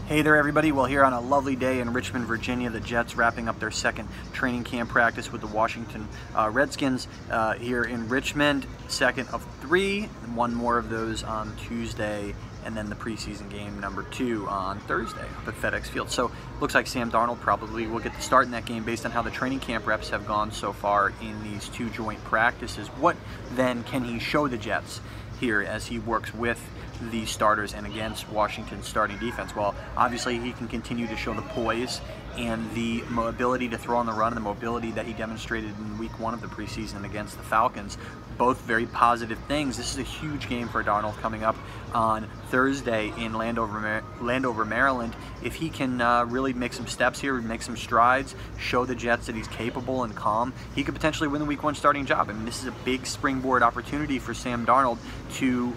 Hey there everybody, well here on a lovely day in Richmond, Virginia, the Jets wrapping up their second training camp practice with the Washington Redskins here in Richmond. Second of three, one more of those on Tuesday, and then the preseason game number 2 on Thursday up at FedEx Field. So looks like Sam Darnold probably will get the start in that game based on how the training camp reps have gone so far in these 2 joint practices. What then can he show the Jets here as he works with the starters and against Washington's starting defense? Well, obviously he can continue to show the poise and the ability to throw on the run and the mobility that he demonstrated in week 1 of the preseason against the Falcons. Both very positive things. This is a huge game for Darnold coming up on Thursday in Landover, Maryland. If he can really make some steps here, make some strides, show the Jets that he's capable and calm, he could potentially win the week 1 starting job. I mean, this is a big springboard opportunity for Sam Darnold to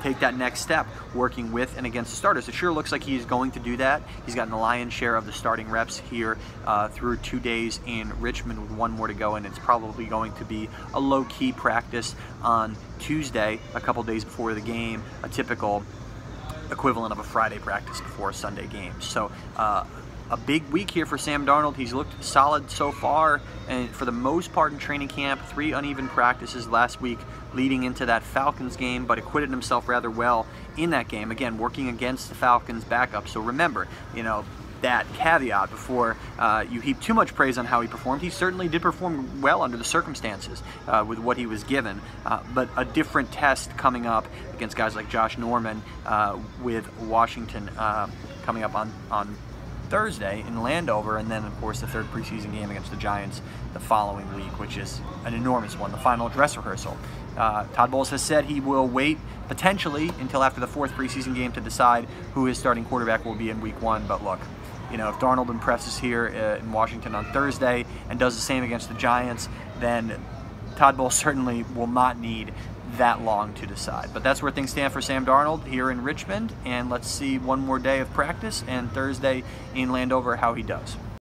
take that next step working with and against the starters. It sure looks like he's going to do that. He's gotten the lion's share of the starting reps here through 2 days in Richmond with 1 more to go, and it's probably going to be a low-key practice on Tuesday, a couple days before the game, a typical equivalent of a Friday practice before a Sunday game. So a big week here for Sam Darnold. He's looked solid so far, and for the most part in training camp, 3 uneven practices last week leading into that Falcons game, but acquitted himself rather well in that game, again working against the Falcons backup. So remember, you know, that caveat before you heap too much praise on how he performed. He certainly did perform well under the circumstances with what he was given, but a different test coming up against guys like Josh Norman with Washington coming up on Thursday in Landover, and then of course the 3rd preseason game against the Giants the following week, which is an enormous one, the final dress rehearsal. Todd Bowles has said he will wait potentially until after the 4th preseason game to decide who his starting quarterback will be in week 1, but look, you know, if Darnold impresses here in Washington on Thursday and does the same against the Giants, then Todd Bowles certainly will not need that long to decide. But that's where things stand for Sam Darnold here in Richmond, and let's see 1 more day of practice and Thursday in Landover how he does.